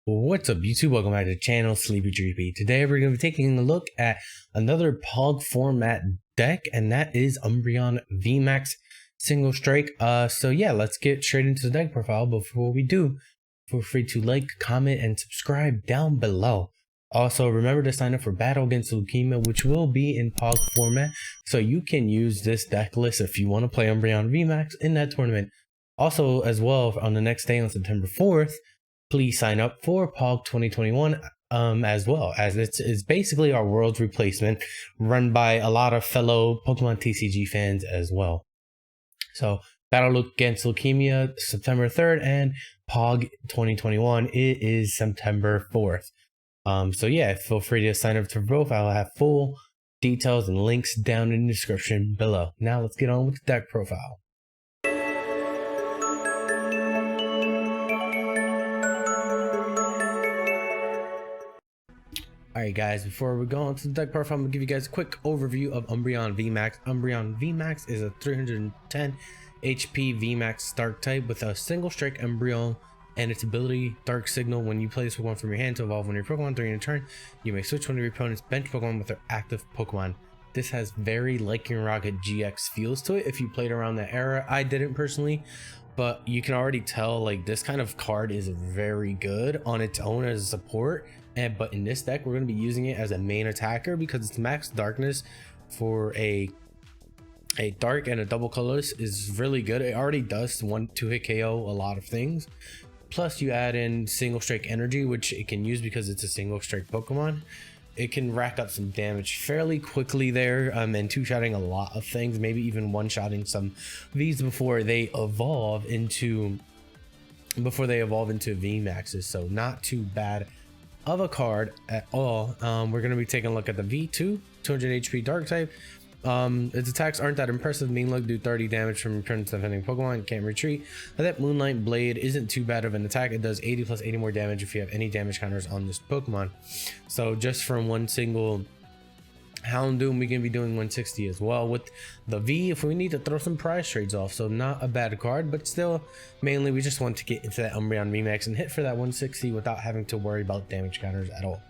What's up YouTube? Welcome back to the channel Sleepy3P. Today we're going to be taking a look at another POG format deck, and that is Umbreon VMAX single strike. So yeah, let's get straight into the deck profile. Before we do, feel free to like, comment, and subscribe down below. Also, remember to sign up for Battle Against Leukemia, which will be in POG format, so you can use this deck list if you want to play Umbreon VMAX in that tournament. Also, as well, on the next day on September 4th, please sign up for POG 2021 as well, as it's basically our world's replacement, run by a lot of fellow Pokemon TCG fans as well. So Battle Against Leukemia September 3rd and POG 2021 it is September 4th. So yeah, feel free to sign up for both. I'll have full details and links down in the description below. Now let's get on with the deck profile. Alright guys, before we go on to the deck profile, I'm going to give you guys a quick overview of Umbreon VMAX. Umbreon VMAX is a 310 HP VMAX Dark type with a single strike Umbreon and its ability Dark Signal. When you play this Pokemon from your hand to evolve one of your Pokemon during a turn, you may switch one of your opponent's bench Pokemon with their active Pokemon. This has very Rocket GX feels to it if you played around that era. I didn't personally, but you can already tell like this kind of card is very good on its own as a support. But in this deck, we're going to be using it as a main attacker because its max darkness for a dark and a double colorless is really good. It already does 1-2 hit KO a lot of things. Plus you add in single strike energy, which it can use because it's a single strike Pokemon. It can rack up some damage fairly quickly there, and two-shotting a lot of things, maybe even one-shotting some of these before they evolve into VMAXs. So not too bad of a card at all. We're going to be taking a look at the V2 200 HP dark type. Its attacks aren't that impressive. Mean Look do 30 damage from opponent's defending Pokemon, can't retreat. That Moonlight Blade isn't too bad of an attack. It does 80 plus 80 more damage if you have any damage counters on this Pokemon. So just from one single Houndoom, we can be doing 160 as well with the V if we need to throw some prize trades off. So not a bad card, but still mainly we just want to get into that Umbreon VMAX and hit for that 160 without having to worry about damage counters at all.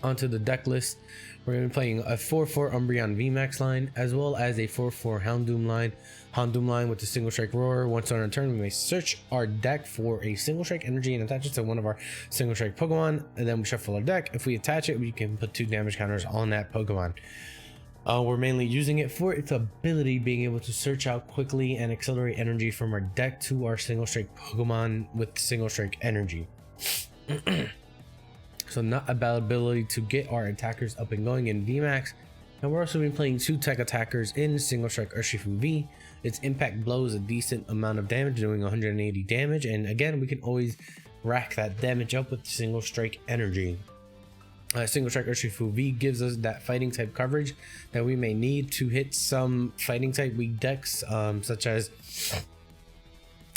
Onto the deck list, we're going to be playing a 4-4 Umbreon VMAX line as well as a 4-4 Houndoom line with the single strike roar. Once on a turn, we may search our deck for a single strike energy and attach it to one of our single strike Pokemon, and then we shuffle our deck. If we attach it, we can put 2 damage counters on that Pokemon. We're mainly using it for its ability, being able to search out quickly and accelerate energy from our deck to our single strike Pokemon with single strike energy. So not a bad ability to get our attackers up and going in VMAX. And we're also been playing 2 tech attackers in single strike Urshifu V. Its impact blows a decent amount of damage, doing 180 damage, and again we can always rack that damage up with single strike energy. Single strike Urshifu V gives us that fighting type coverage that we may need to hit some fighting type weak decks, such as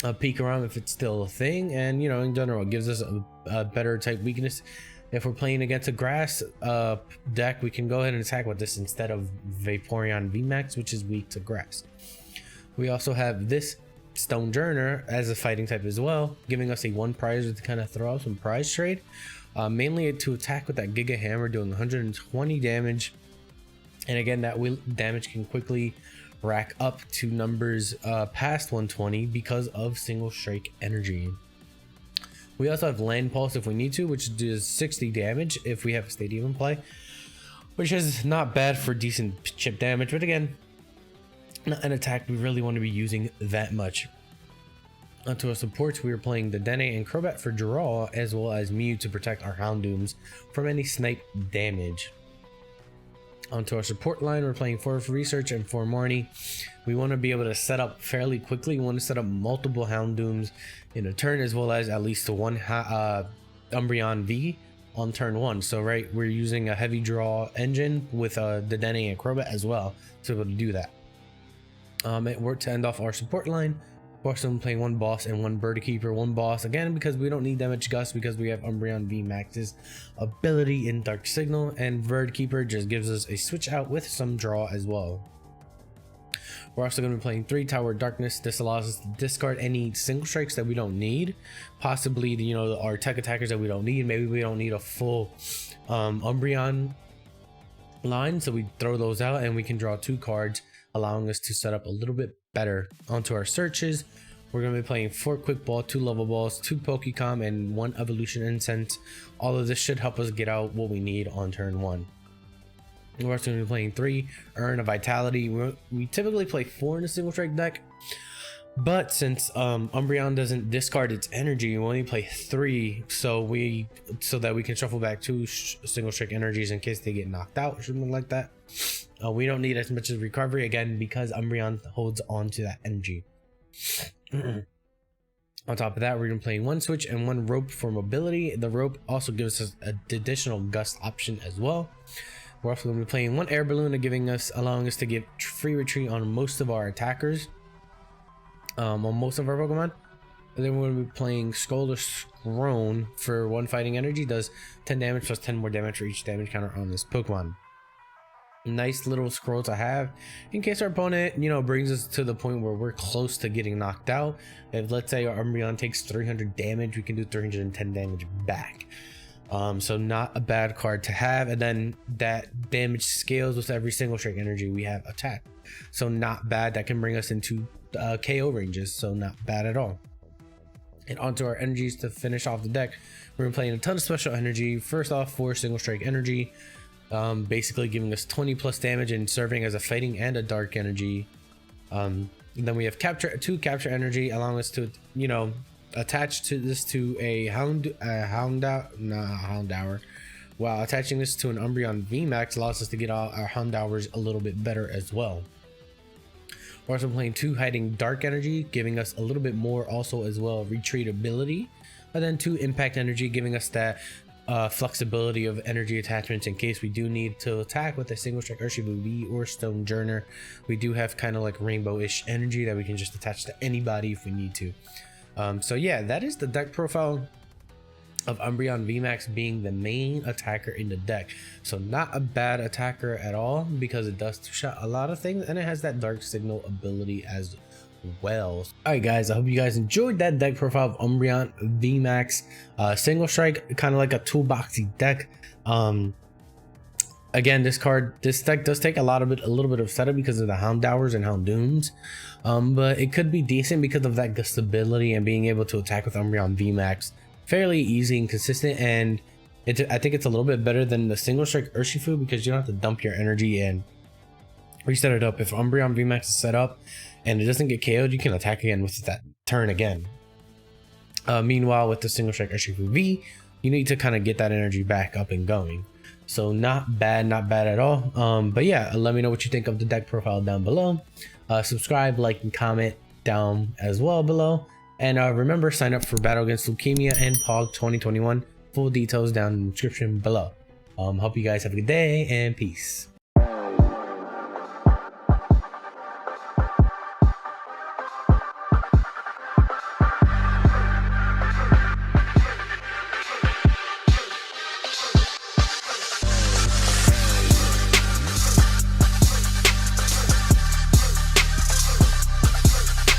Pikarom if it's still a thing, and you know, in general it gives us a better type weakness. If we're playing against a grass deck, we can go ahead and attack with this instead of Vaporeon VMAX, which is weak to grass. We also have this Stonejourner as a fighting type as well, giving us a 1 prize to kind of throw out some prize trade. Mainly to attack with that Giga Hammer, doing 120 damage. And again, that damage can quickly rack up to numbers past 120 because of single strike energy. We also have Land Pulse if we need to, which does 60 damage if we have a stadium in play, which is not bad for decent chip damage, but again, not an attack we really want to be using that much. Onto our supports, we are playing the Dene and Crobat for draw, as well as Mew to protect our Houndooms from any snipe damage. Onto our support line, we're playing 4 Research and 4 Marnie. We want to be able to set up fairly quickly. We want to set up multiple Houndooms in a turn, as well as at least 1 Umbreon V on turn 1. So right, we're using a heavy draw engine with the Dene and Crobat as well to be able to do that. It worked to end off our support line. Of course, I'm playing 1 boss and 1 Bird Keeper. 1 boss again because we don't need damage gust because we have Umbreon VMAX's ability in Dark Signal, and Bird Keeper just gives us a switch out with some draw as well. We're also going to be playing 3 Tower Darkness. This allows us to discard any single strikes that we don't need, possibly, you know, our tech attackers that we don't need. Maybe we don't need a full Umbreon line, so we throw those out and we can draw 2 cards, allowing us to set up a little bit better onto our searches. We're going to be playing 4 Quick Ball, 2 Level Balls, 2 Pokecom, and 1 Evolution Incense. All of this should help us get out what we need on turn 1. We're also going to be playing 3 Earn a Vitality. We typically play 4 in a single strike deck, but since Umbreon doesn't discard its energy, we only play 3 so that we can shuffle back 2 single strike energies in case they get knocked out or something like that. We don't need as much as recovery, again, because Umbreon holds on to that energy. On top of that, we're going to be playing 1 Switch and 1 Rope for mobility. The Rope also gives us an additional Gust option as well. We're also going to be playing 1 Air Balloon, allowing us to get free retreat on most of our attackers, on most of our Pokemon. And then we're going to be playing Scoldus Groan for 1 fighting energy. Does 10 damage plus 10 more damage for each damage counter on this Pokemon. Nice little scroll to have in case our opponent, you know, brings us to the point where we're close to getting knocked out. If, let's say, our Umbreon takes 300 damage, we can do 310 damage back. So not a bad card to have. And then that damage scales with every single strike energy we have attacked, so not bad. That can bring us into KO ranges, so not bad at all. And onto our energies to finish off the deck. We're playing a ton of special energy. First off, 4 single strike energy, basically giving us 20 plus damage and serving as a fighting and a dark energy. Then we have 2 capture energy, allowing us to, you know, attach to this to a Houndour. While attaching this to an Umbreon VMAX allows us to get our Houndours a little bit better as well. We're also playing 2 hiding dark energy, giving us a little bit more also as well retreat ability, and then 2 impact energy, giving us that flexibility of energy attachments in case we do need to attack with a single strike Urshifu V or Stonejourner. We do have kind of like rainbow-ish energy that we can just attach to anybody if we need to. So yeah, that is the deck profile of Umbreon VMAX being the main attacker in the deck. So not a bad attacker at all, because it does shot a lot of things, and it has that dark signal ability as well. Alright guys, I hope you guys enjoyed that deck profile of Umbreon VMAX. Single strike, kind of like a toolboxy deck. Again, this deck does take a little bit of setup because of the Houndours and Houndooms, but it could be decent because of that gustability and being able to attack with Umbreon VMAX fairly easy and consistent. And I think it's a little bit better than the single strike Urshifu because you don't have to dump your energy and reset it up. If Umbreon VMAX is set up and it doesn't get KO'd, you can attack again with that turn again. Meanwhile, with the single strike Urshifu V, you need to kind of get that energy back up and going. So not bad at all. But yeah, let me know what you think of the deck profile down below. Subscribe, like, and comment down as well below. And remember, sign up for Battle Against Leukemia and POG 2021. Full details down in the description below. Hope you guys have a good day, and peace.